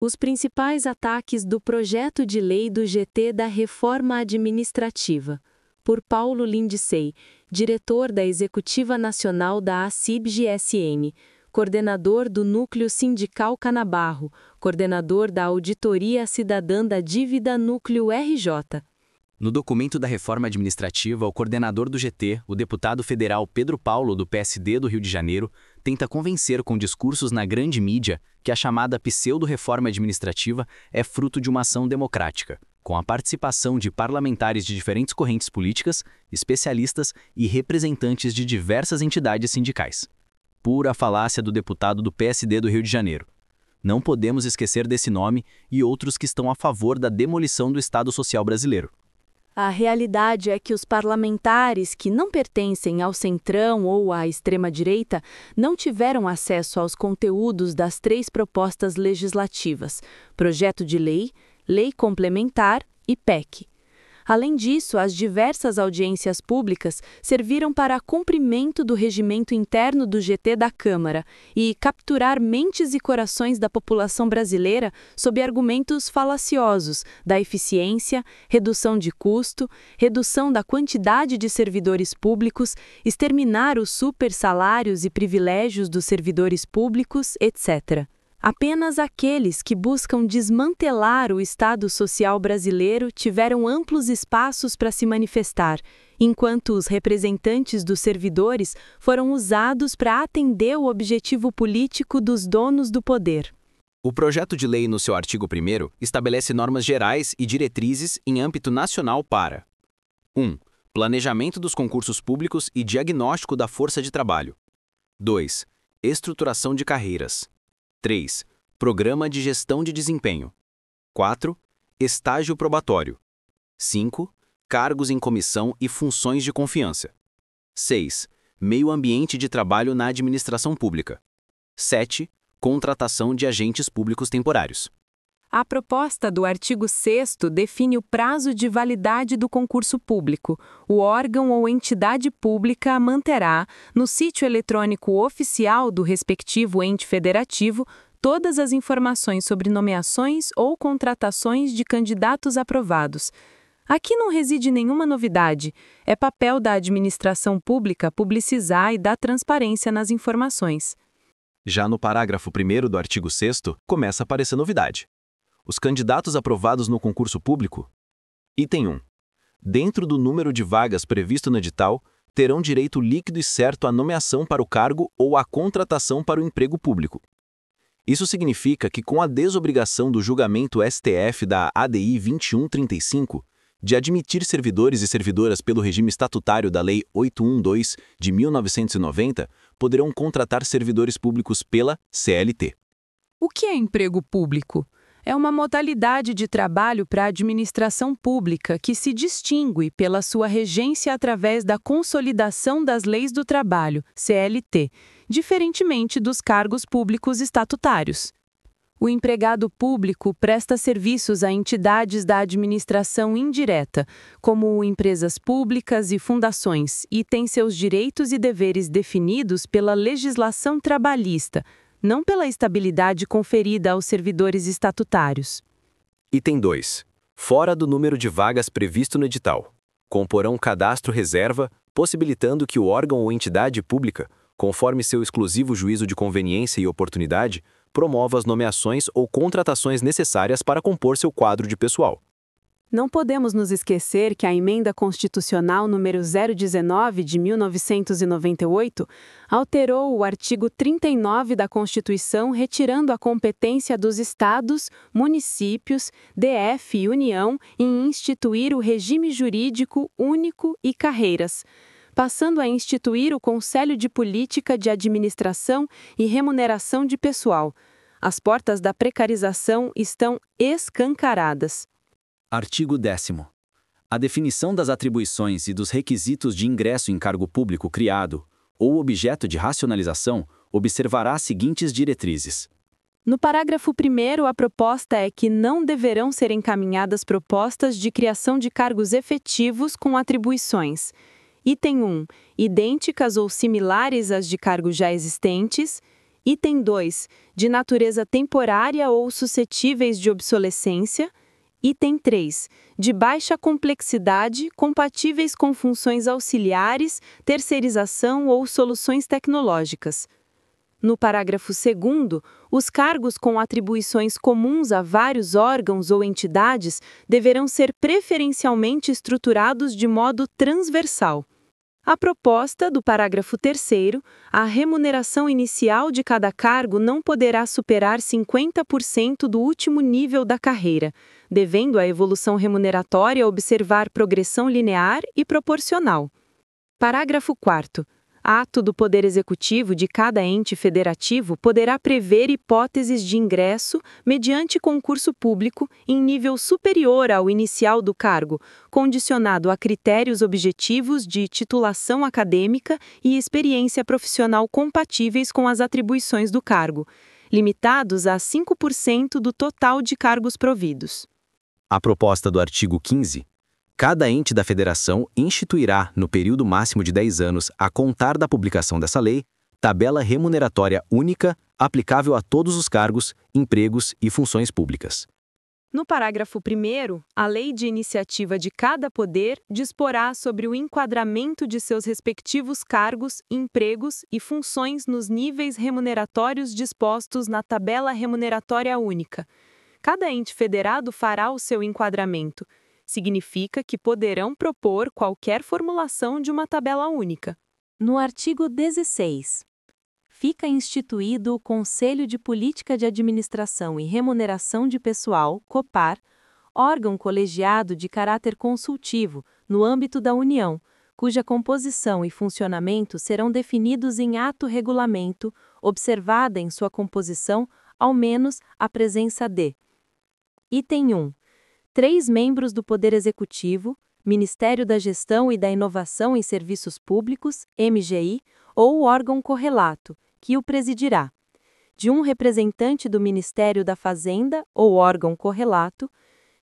Os principais ataques do projeto de lei do GT da Reforma Administrativa, por Paulo Lindsay, diretor da Executiva Nacional da ACIB-GSN, coordenador do Núcleo Sindical Canabarro, coordenador da Auditoria Cidadã da Dívida Núcleo RJ. No documento da reforma administrativa, o coordenador do GT, o deputado federal Pedro Paulo, do PSD do Rio de Janeiro, tenta convencer com discursos na grande mídia que a chamada pseudo-reforma administrativa é fruto de uma ação democrática, com a participação de parlamentares de diferentes correntes políticas, especialistas e representantes de diversas entidades sindicais. Pura falácia do deputado do PSD do Rio de Janeiro. Não podemos esquecer desse nome e outros que estão a favor da demolição do Estado Social brasileiro. A realidade é que os parlamentares que não pertencem ao centrão ou à extrema-direita não tiveram acesso aos conteúdos das 3 propostas legislativas: projeto de lei, lei complementar e PEC. Além disso, as diversas audiências públicas serviram para cumprimento do regimento interno do GT da Câmara e capturar mentes e corações da população brasileira sob argumentos falaciosos da eficiência, redução de custo, redução da quantidade de servidores públicos, exterminar os supersalários e privilégios dos servidores públicos, etc. Apenas aqueles que buscam desmantelar o Estado Social brasileiro tiveram amplos espaços para se manifestar, enquanto os representantes dos servidores foram usados para atender o objetivo político dos donos do poder. O projeto de lei, no seu artigo 1º, estabelece normas gerais e diretrizes em âmbito nacional para 1. Planejamento dos concursos públicos e diagnóstico da força de trabalho. 2. Estruturação de carreiras. 3. Programa de gestão de desempenho. 4. Estágio probatório. 5. Cargos em comissão e funções de confiança. 6. Meio ambiente de trabalho na administração pública. 7. Contratação de agentes públicos temporários. A proposta do artigo 6º define o prazo de validade do concurso público. O órgão ou entidade pública manterá, no sítio eletrônico oficial do respectivo ente federativo, todas as informações sobre nomeações ou contratações de candidatos aprovados. Aqui não reside nenhuma novidade. É papel da administração pública publicizar e dar transparência nas informações. Já no parágrafo 1º do artigo 6º, começa a aparecer novidade. Os candidatos aprovados no concurso público. Item 1. Dentro do número de vagas previsto no edital, terão direito líquido e certo à nomeação para o cargo ou à contratação para o emprego público. Isso significa que, com a desobrigação do julgamento STF da ADI 2135, de admitir servidores e servidoras pelo regime estatutário da Lei 812 de 1990, poderão contratar servidores públicos pela CLT. O que é emprego público? É uma modalidade de trabalho para a administração pública que se distingue pela sua regência através da Consolidação das Leis do Trabalho, CLT, diferentemente dos cargos públicos estatutários. O empregado público presta serviços a entidades da administração indireta, como empresas públicas e fundações, e tem seus direitos e deveres definidos pela legislação trabalhista, não pela estabilidade conferida aos servidores estatutários. Item 2. Fora do número de vagas previsto no edital. Comporão cadastro reserva, possibilitando que o órgão ou entidade pública, conforme seu exclusivo juízo de conveniência e oportunidade, promova as nomeações ou contratações necessárias para compor seu quadro de pessoal. Não podemos nos esquecer que a Emenda Constitucional número 019 de 1998 alterou o artigo 39 da Constituição, retirando a competência dos estados, municípios, DF e União em instituir o regime jurídico único e carreiras, passando a instituir o Conselho de Política de Administração e Remuneração de Pessoal. As portas da precarização estão escancaradas. Artigo 10º. A definição das atribuições e dos requisitos de ingresso em cargo público criado ou objeto de racionalização observará as seguintes diretrizes. No parágrafo 1º, a proposta é que não deverão ser encaminhadas propostas de criação de cargos efetivos com atribuições. Item 1. Idênticas ou similares às de cargos já existentes. Item 2. De natureza temporária ou suscetíveis de obsolescência. Item 3. De baixa complexidade, compatíveis com funções auxiliares, terceirização ou soluções tecnológicas. No parágrafo 2º, os cargos com atribuições comuns a vários órgãos ou entidades deverão ser preferencialmente estruturados de modo transversal. A proposta do parágrafo 3º, a remuneração inicial de cada cargo não poderá superar 50% do último nível da carreira, devendo a evolução remuneratória observar progressão linear e proporcional. Parágrafo 4º. Ato do Poder Executivo de cada ente federativo poderá prever hipóteses de ingresso mediante concurso público em nível superior ao inicial do cargo, condicionado a critérios objetivos de titulação acadêmica e experiência profissional compatíveis com as atribuições do cargo, limitados a 5% do total de cargos providos. A proposta do artigo 15. Cada ente da federação instituirá, no período máximo de 10 anos a contar da publicação dessa lei, tabela remuneratória única, aplicável a todos os cargos, empregos e funções públicas. No parágrafo 1º, a lei de iniciativa de cada poder disporá sobre o enquadramento de seus respectivos cargos, empregos e funções nos níveis remuneratórios dispostos na tabela remuneratória única. Cada ente federado fará o seu enquadramento. Significa que poderão propor qualquer formulação de uma tabela única. No artigo 16. Fica instituído o Conselho de Política de Administração e Remuneração de Pessoal, COPAR, órgão colegiado de caráter consultivo, no âmbito da União, cuja composição e funcionamento serão definidos em ato-regulamento, observada em sua composição, ao menos, a presença de: Item 1. 3 membros do Poder Executivo, Ministério da Gestão e da Inovação em Serviços Públicos, MGI, ou o órgão correlato, que o presidirá. De um representante do Ministério da Fazenda, ou órgão correlato.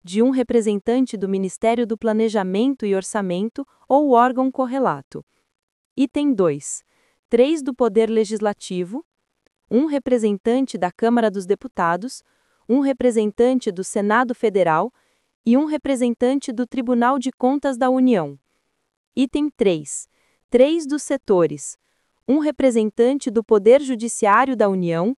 De um representante do Ministério do Planejamento e Orçamento, ou órgão correlato. Item 2. 3 do Poder Legislativo. Um representante da Câmara dos Deputados. Um representante do Senado Federal e um representante do Tribunal de Contas da União. Item 3. 3 dos setores. Um representante do Poder Judiciário da União,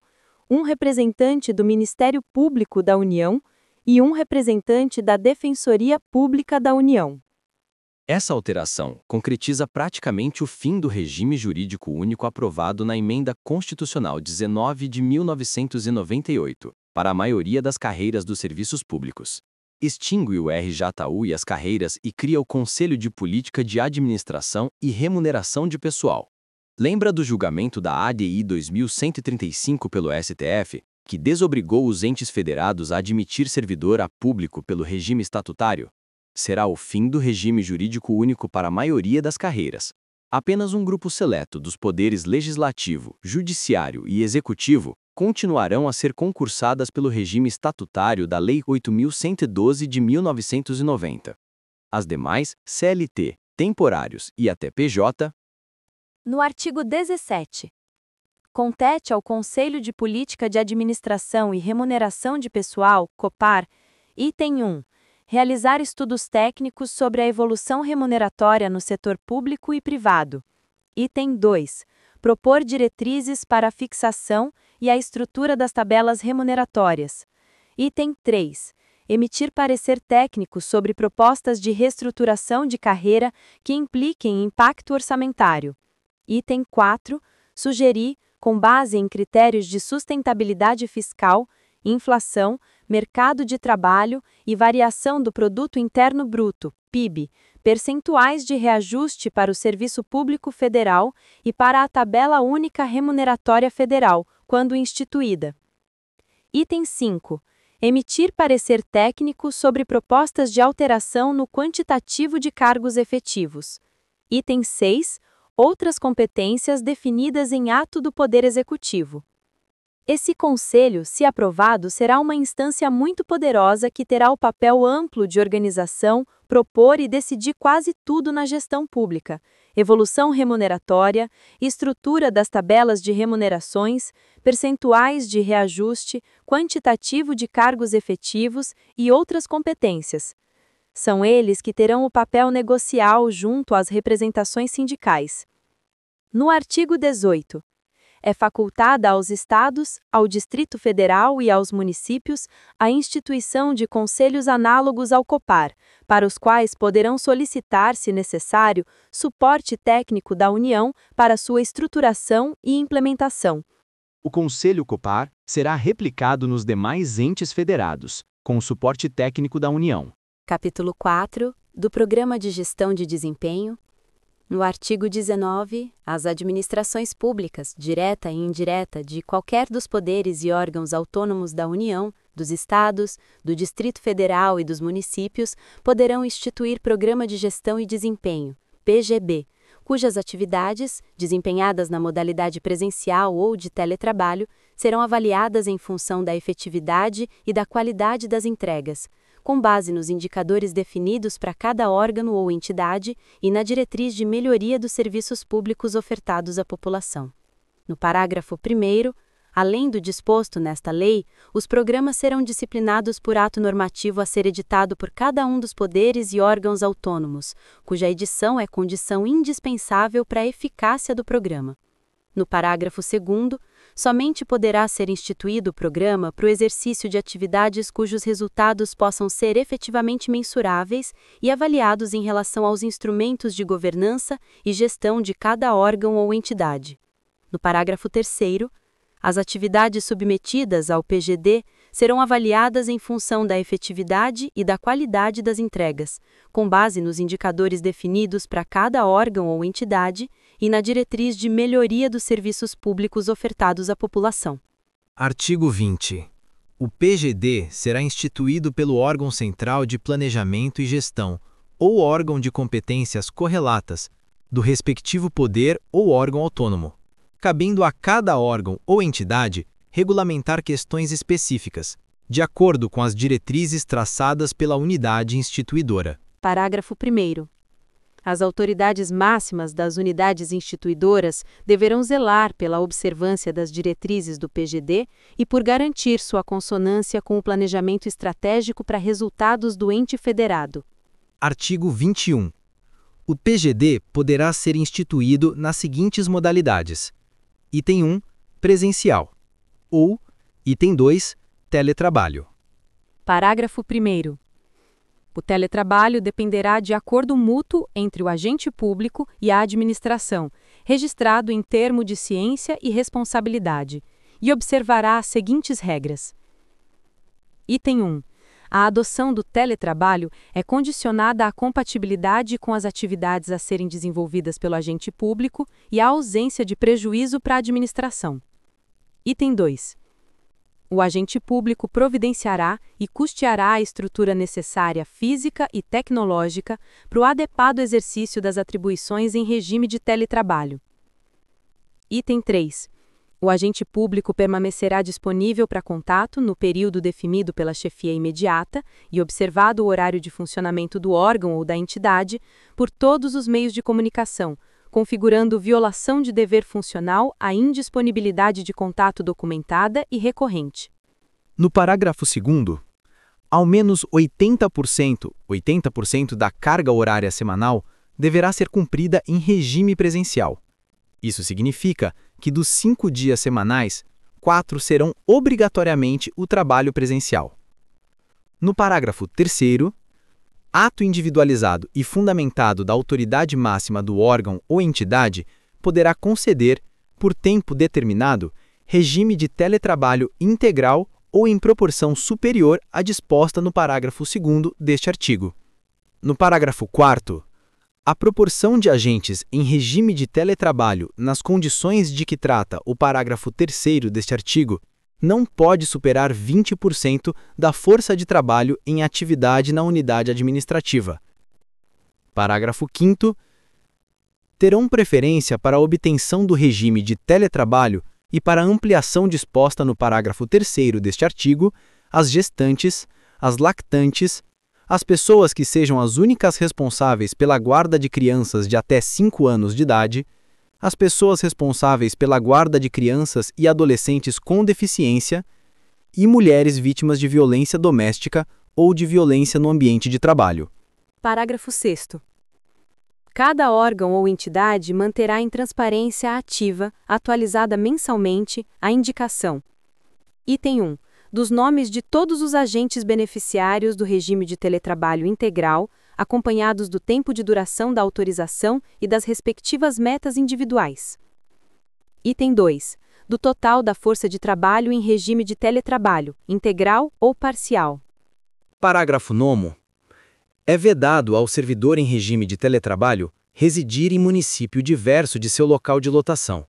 um representante do Ministério Público da União e um representante da Defensoria Pública da União. Essa alteração concretiza praticamente o fim do regime jurídico único aprovado na Emenda Constitucional 19 de 1998, para a maioria das carreiras dos serviços públicos. Extingue o RJU e as carreiras e cria o Conselho de Política de Administração e Remuneração de Pessoal. Lembra do julgamento da ADI 2135 pelo STF, que desobrigou os entes federados a admitir servidor a público pelo regime estatutário? Será o fim do regime jurídico único para a maioria das carreiras. Apenas um grupo seleto dos poderes legislativo, judiciário e executivo continuarão a ser concursadas pelo regime estatutário da Lei 8.112 de 1990. As demais, CLT, temporários e até PJ. No artigo 17. Compete ao Conselho de Política de Administração e Remuneração de Pessoal, COPAR, item 1. Realizar estudos técnicos sobre a evolução remuneratória no setor público e privado. Item 2. Propor diretrizes para a fixação e a estrutura das tabelas remuneratórias. Item 3. Emitir parecer técnico sobre propostas de reestruturação de carreira que impliquem impacto orçamentário. Item 4. Sugerir, com base em critérios de sustentabilidade fiscal, inflação, mercado de trabalho e variação do Produto Interno Bruto, PIB, percentuais de reajuste para o Serviço Público Federal e para a Tabela Única Remuneratória Federal, quando instituída. Item 5. Emitir parecer técnico sobre propostas de alteração no quantitativo de cargos efetivos. Item 6. Outras competências definidas em ato do Poder Executivo. Esse conselho, se aprovado, será uma instância muito poderosa que terá o papel amplo de organização, propor e decidir quase tudo na gestão pública: evolução remuneratória, estrutura das tabelas de remunerações, percentuais de reajuste, quantitativo de cargos efetivos e outras competências. São eles que terão o papel negocial junto às representações sindicais. No artigo 18, é facultada aos Estados, ao Distrito Federal e aos municípios a instituição de conselhos análogos ao COPAR, para os quais poderão solicitar, se necessário, suporte técnico da União para sua estruturação e implementação. O Conselho COPAR será replicado nos demais entes federados, com o suporte técnico da União. Capítulo 4 do Programa de Gestão de Desempenho. No artigo 19, as administrações públicas, direta e indireta, de qualquer dos poderes e órgãos autônomos da União, dos Estados, do Distrito Federal e dos municípios, poderão instituir Programa de Gestão e Desempenho, PGB, cujas atividades, desempenhadas na modalidade presencial ou de teletrabalho, serão avaliadas em função da efetividade e da qualidade das entregas, com base nos indicadores definidos para cada órgão ou entidade e na diretriz de melhoria dos serviços públicos ofertados à população. No parágrafo 1º, além do disposto nesta lei, os programas serão disciplinados por ato normativo a ser editado por cada um dos poderes e órgãos autônomos, cuja edição é condição indispensável para a eficácia do programa. No parágrafo 2º, somente poderá ser instituído o programa para o exercício de atividades cujos resultados possam ser efetivamente mensuráveis e avaliados em relação aos instrumentos de governança e gestão de cada órgão ou entidade. No parágrafo 3º, as atividades submetidas ao PGD serão avaliadas em função da efetividade e da qualidade das entregas, com base nos indicadores definidos para cada órgão ou entidade e na diretriz de melhoria dos serviços públicos ofertados à população. Artigo 20. O PGD será instituído pelo órgão central de planejamento e gestão, ou órgão de competências correlatas, do respectivo poder ou órgão autônomo, cabendo a cada órgão ou entidade regulamentar questões específicas, de acordo com as diretrizes traçadas pela unidade instituidora. Parágrafo 1º. As autoridades máximas das unidades instituidoras deverão zelar pela observância das diretrizes do PGD e por garantir sua consonância com o planejamento estratégico para resultados do ente federado. Artigo 21. O PGD poderá ser instituído nas seguintes modalidades: Item 1, presencial. Ou, item 2, teletrabalho. Parágrafo 1º. O teletrabalho dependerá de acordo mútuo entre o agente público e a administração, registrado em termo de ciência e responsabilidade, e observará as seguintes regras. Item 1. A adoção do teletrabalho é condicionada à compatibilidade com as atividades a serem desenvolvidas pelo agente público e à ausência de prejuízo para a administração. Item 2. O agente público providenciará e custeará a estrutura necessária física e tecnológica para o adequado exercício das atribuições em regime de teletrabalho. Item 3. O agente público permanecerá disponível para contato no período definido pela chefia imediata e observado o horário de funcionamento do órgão ou da entidade por todos os meios de comunicação, configurando violação de dever funcional a indisponibilidade de contato documentada e recorrente. No parágrafo 2º, ao menos 80% da carga horária semanal deverá ser cumprida em regime presencial. Isso significa que dos 5 dias semanais, 4 serão obrigatoriamente o trabalho presencial. No parágrafo 3º, ato individualizado e fundamentado da autoridade máxima do órgão ou entidade poderá conceder, por tempo determinado, regime de teletrabalho integral ou em proporção superior à disposta no parágrafo 2º deste artigo. No parágrafo 4º, a proporção de agentes em regime de teletrabalho nas condições de que trata o parágrafo 3º deste artigo não pode superar 20% da força de trabalho em atividade na unidade administrativa. Parágrafo 5º. Terão preferência para a obtenção do regime de teletrabalho E para a ampliação disposta no parágrafo 3º deste artigo, as gestantes, as lactantes, as pessoas que sejam as únicas responsáveis pela guarda de crianças de até 5 anos de idade, as pessoas responsáveis pela guarda de crianças e adolescentes com deficiência e mulheres vítimas de violência doméstica ou de violência no ambiente de trabalho. Parágrafo 6º. Cada órgão ou entidade manterá em transparência ativa, atualizada mensalmente, a indicação. Item 1. Dos nomes de todos os agentes beneficiários do regime de teletrabalho integral, acompanhados do tempo de duração da autorização e das respectivas metas individuais. Item 2. Do total da força de trabalho em regime de teletrabalho, integral ou parcial. Parágrafo 9º. É vedado ao servidor em regime de teletrabalho residir em município diverso de seu local de lotação,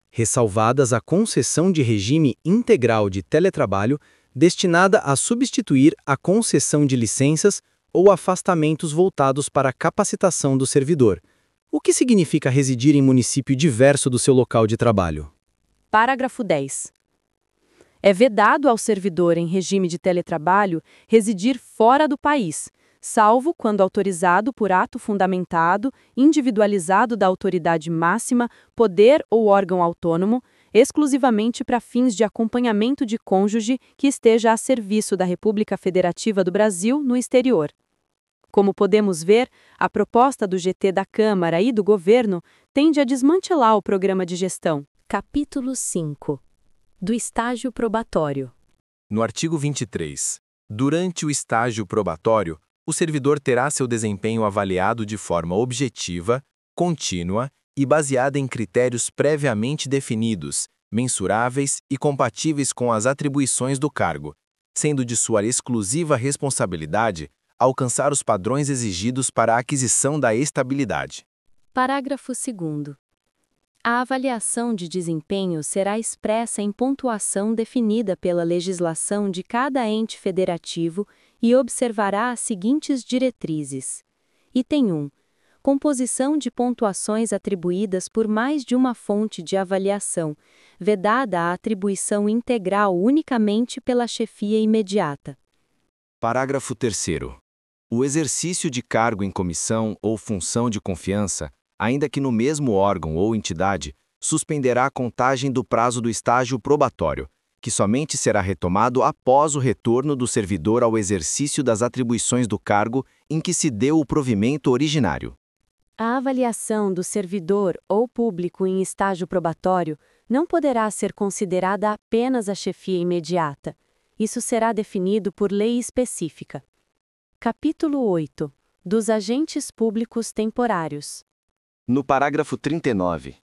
ressalvadas a concessão de regime integral de teletrabalho destinada a substituir a concessão de licenças ou afastamentos voltados para a capacitação do servidor. O que significa residir em município diverso do seu local de trabalho? Parágrafo 10. É vedado ao servidor em regime de teletrabalho residir fora do país, salvo quando autorizado por ato fundamentado, individualizado da autoridade máxima, poder ou órgão autônomo, exclusivamente para fins de acompanhamento de cônjuge que esteja a serviço da República Federativa do Brasil no exterior. Como podemos ver, a proposta do GT da Câmara e do Governo tende a desmantelar o programa de gestão. Capítulo 5. Do estágio probatório. No artigo 23, durante o estágio probatório, o servidor terá seu desempenho avaliado de forma objetiva, contínua e baseada em critérios previamente definidos, mensuráveis e compatíveis com as atribuições do cargo, sendo de sua exclusiva responsabilidade alcançar os padrões exigidos para a aquisição da estabilidade. Parágrafo 2º. A avaliação de desempenho será expressa em pontuação definida pela legislação de cada ente federativo e observará as seguintes diretrizes. Item 1. Composição de pontuações atribuídas por mais de uma fonte de avaliação, vedada a atribuição integral unicamente pela chefia imediata. Parágrafo 3º. O exercício de cargo em comissão ou função de confiança, ainda que no mesmo órgão ou entidade, suspenderá a contagem do prazo do estágio probatório, que somente será retomado após o retorno do servidor ao exercício das atribuições do cargo em que se deu o provimento originário. A avaliação do servidor ou público em estágio probatório não poderá ser considerada apenas a chefia imediata. Isso será definido por lei específica. Capítulo 8. Dos agentes públicos temporários. No parágrafo 39,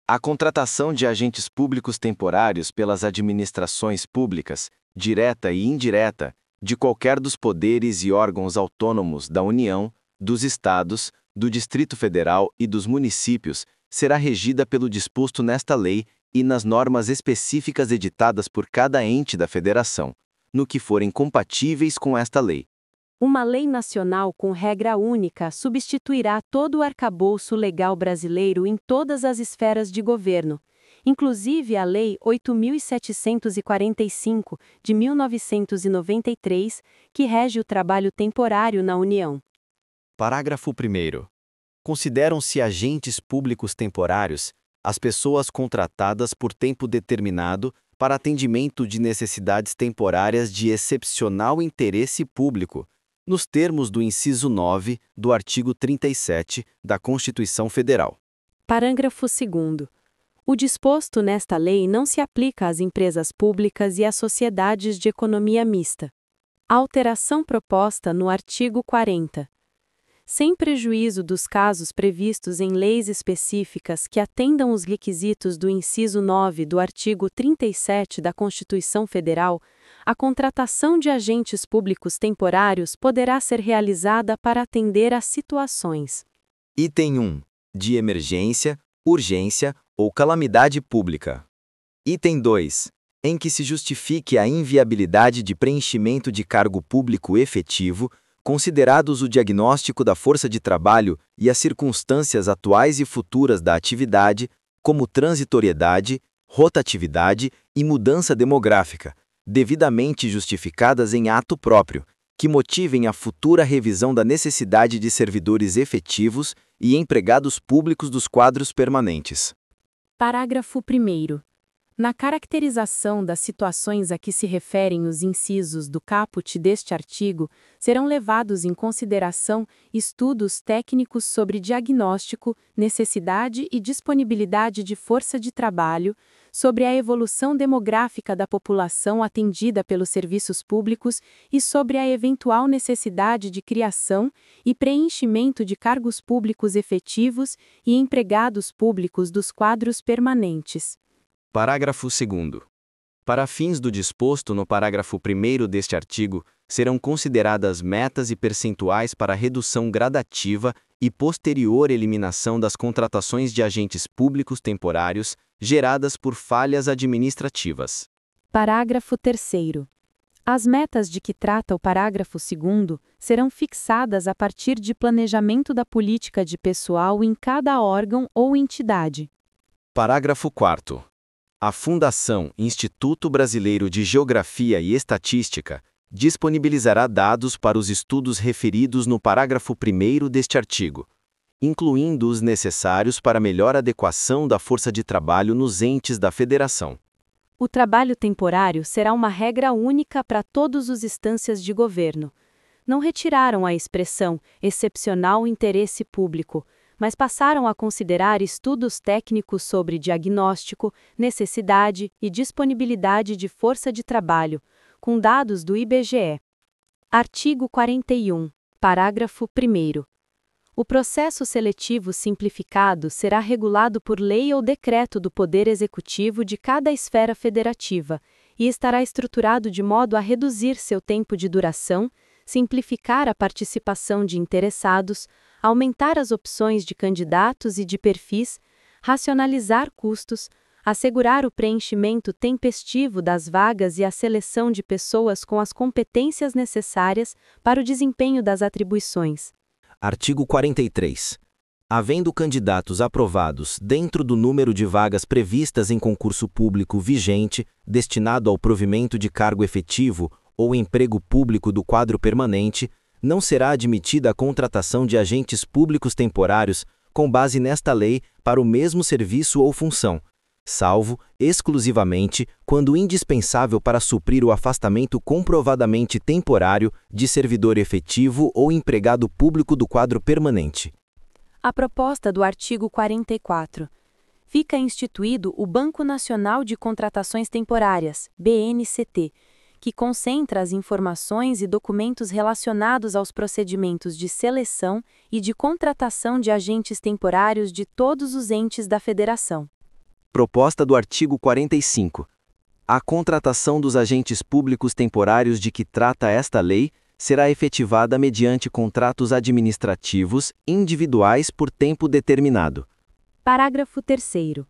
a contratação de agentes públicos temporários pelas administrações públicas, direta e indireta, de qualquer dos poderes e órgãos autônomos da União, dos Estados, do Distrito Federal e dos municípios, será regida pelo disposto nesta lei e nas normas específicas editadas por cada ente da Federação, no que forem compatíveis com esta lei. Uma lei nacional com regra única substituirá todo o arcabouço legal brasileiro em todas as esferas de governo, inclusive a Lei 8.745, de 1993, que rege o trabalho temporário na União. Parágrafo 1º. Consideram-se agentes públicos temporários as pessoas contratadas por tempo determinado para atendimento de necessidades temporárias de excepcional interesse público, nos termos do inciso 9 do artigo 37 da Constituição Federal. Parágrafo 2º. O disposto nesta lei não se aplica às empresas públicas e às sociedades de economia mista. A alteração proposta no artigo 40. Sem prejuízo dos casos previstos em leis específicas que atendam os requisitos do inciso 9 do artigo 37 da Constituição Federal, a contratação de agentes públicos temporários poderá ser realizada para atender a situações. Item 1. De emergência, urgência ou calamidade pública. Item 2. Em que se justifique a inviabilidade de preenchimento de cargo público efetivo, considerados o diagnóstico da força de trabalho e as circunstâncias atuais e futuras da atividade, como transitoriedade, rotatividade e mudança demográfica, devidamente justificadas em ato próprio, que motivem a futura revisão da necessidade de servidores efetivos e empregados públicos dos quadros permanentes. Parágrafo 1º. Na caracterização das situações a que se referem os incisos do caput deste artigo, serão levados em consideração estudos técnicos sobre diagnóstico, necessidade e disponibilidade de força de trabalho, sobre a evolução demográfica da população atendida pelos serviços públicos e sobre a eventual necessidade de criação e preenchimento de cargos públicos efetivos e empregados públicos dos quadros permanentes. Parágrafo 2º. Para fins do disposto no parágrafo 1º deste artigo, serão consideradas metas e percentuais para redução gradativa e posterior eliminação das contratações de agentes públicos temporários geradas por falhas administrativas. Parágrafo 3º. As metas de que trata o parágrafo 2º serão fixadas a partir de planejamento da política de pessoal em cada órgão ou entidade. Parágrafo 4º. A Fundação Instituto Brasileiro de Geografia e Estatística disponibilizará dados para os estudos referidos no parágrafo 1º deste artigo, incluindo os necessários para melhor adequação da força de trabalho nos entes da Federação. O trabalho temporário será uma regra única para todas as instâncias de governo. Não retiraram a expressão excepcional interesse público, mas passaram a considerar estudos técnicos sobre diagnóstico, necessidade e disponibilidade de força de trabalho, com dados do IBGE. Artigo 41, parágrafo 1º. O processo seletivo simplificado será regulado por lei ou decreto do Poder Executivo de cada esfera federativa e estará estruturado de modo a reduzir seu tempo de duração, simplificar a participação de interessados, aumentar as opções de candidatos e de perfis, racionalizar custos, assegurar o preenchimento tempestivo das vagas e a seleção de pessoas com as competências necessárias para o desempenho das atribuições. Artigo 43. Havendo candidatos aprovados dentro do número de vagas previstas em concurso público vigente, destinado ao provimento de cargo efetivo ou emprego público do quadro permanente, não será admitida a contratação de agentes públicos temporários com base nesta lei para o mesmo serviço ou função, salvo, exclusivamente, quando indispensável para suprir o afastamento comprovadamente temporário de servidor efetivo ou empregado público do quadro permanente. A proposta do artigo 44. Fica instituído o Banco Nacional de Contratações Temporárias, BNCT, que concentra as informações e documentos relacionados aos procedimentos de seleção e de contratação de agentes temporários de todos os entes da Federação. Proposta do artigo 45. A contratação dos agentes públicos temporários de que trata esta lei será efetivada mediante contratos administrativos individuais por tempo determinado. Parágrafo 3º.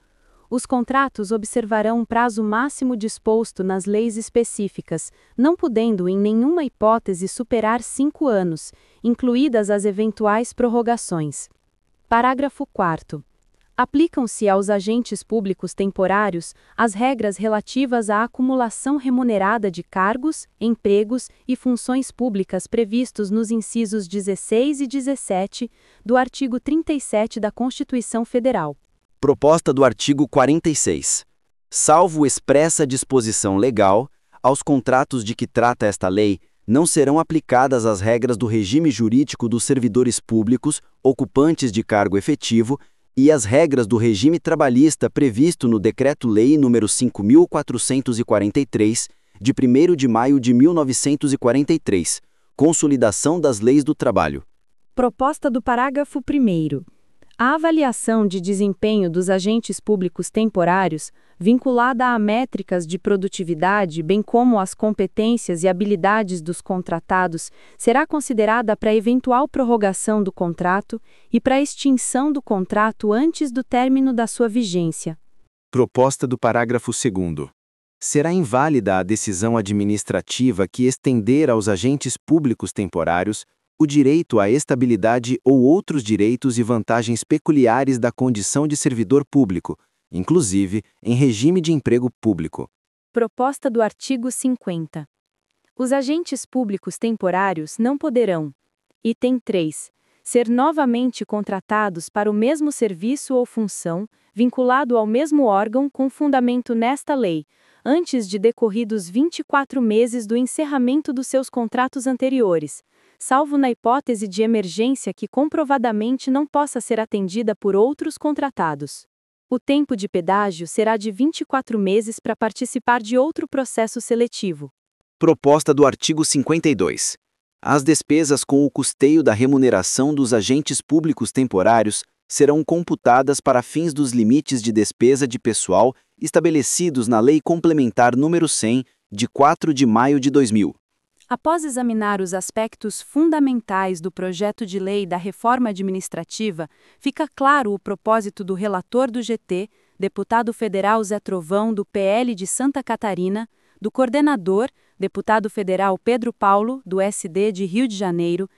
Os contratos observarão um prazo máximo disposto nas leis específicas, não podendo em nenhuma hipótese superar 5 anos, incluídas as eventuais prorrogações. Parágrafo 4º. Aplicam-se aos agentes públicos temporários as regras relativas à acumulação remunerada de cargos, empregos e funções públicas previstos nos incisos 16 e 17 do artigo 37 da Constituição Federal. Proposta do artigo 46. Salvo expressa disposição legal, aos contratos de que trata esta lei não serão aplicadas as regras do regime jurídico dos servidores públicos, ocupantes de cargo efetivo, e as regras do regime trabalhista previsto no Decreto-Lei nº 5.443, de 1º de maio de 1943, Consolidação das Leis do Trabalho. Proposta do parágrafo 1º. A avaliação de desempenho dos agentes públicos temporários, vinculada a métricas de produtividade, bem como às competências e habilidades dos contratados, será considerada para eventual prorrogação do contrato e para extinção do contrato antes do término da sua vigência. Proposta do parágrafo 2º. Será inválida a decisão administrativa que estender aos agentes públicos temporários o direito à estabilidade ou outros direitos e vantagens peculiares da condição de servidor público, inclusive em regime de emprego público. Proposta do artigo 50. Os agentes públicos temporários não poderão: item 3. Ser novamente contratados para o mesmo serviço ou função, vinculado ao mesmo órgão com fundamento nesta lei, antes de decorridos 24 meses do encerramento dos seus contratos anteriores, salvo na hipótese de emergência que comprovadamente não possa ser atendida por outros contratados. O tempo de pedágio será de 24 meses para participar de outro processo seletivo. Proposta do artigo 52. As despesas com o custeio da remuneração dos agentes públicos temporários serão computadas para fins dos limites de despesa de pessoal estabelecidos na Lei Complementar nº 100, de 4 de maio de 2000. Após examinar os aspectos fundamentais do projeto de lei da reforma administrativa, fica claro o propósito do relator do GT, deputado federal Zé Trovão, do PL de Santa Catarina, do coordenador, deputado federal Pedro Paulo, do SD de Rio de Janeiro,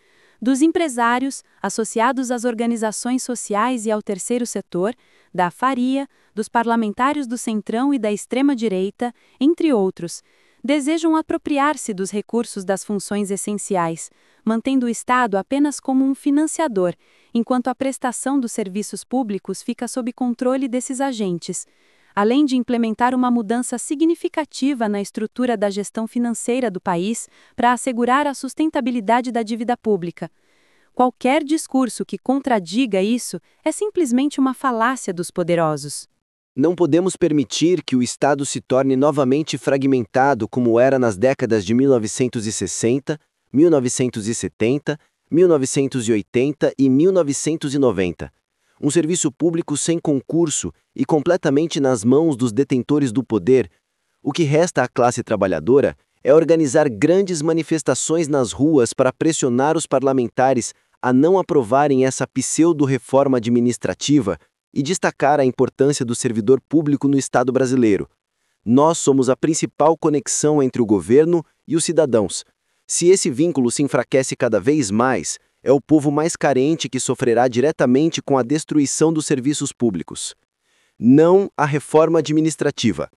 dos empresários, associados às organizações sociais e ao terceiro setor, da Faria, dos parlamentares do Centrão e da extrema-direita, entre outros, desejam apropriar-se dos recursos das funções essenciais, mantendo o Estado apenas como um financiador, enquanto a prestação dos serviços públicos fica sob controle desses agentes, além de implementar uma mudança significativa na estrutura da gestão financeira do país para assegurar a sustentabilidade da dívida pública. Qualquer discurso que contradiga isso é simplesmente uma falácia dos poderosos. Não podemos permitir que o Estado se torne novamente fragmentado como era nas décadas de 1960, 1970, 1980 e 1990. Um serviço público sem concurso e completamente nas mãos dos detentores do poder. O que resta à classe trabalhadora é organizar grandes manifestações nas ruas para pressionar os parlamentares a não aprovarem essa pseudo-reforma administrativa e destacar a importância do servidor público no Estado brasileiro. Nós somos a principal conexão entre o governo e os cidadãos. Se esse vínculo se enfraquece cada vez mais, é o povo mais carente que sofrerá diretamente com a destruição dos serviços públicos. Não à reforma administrativa.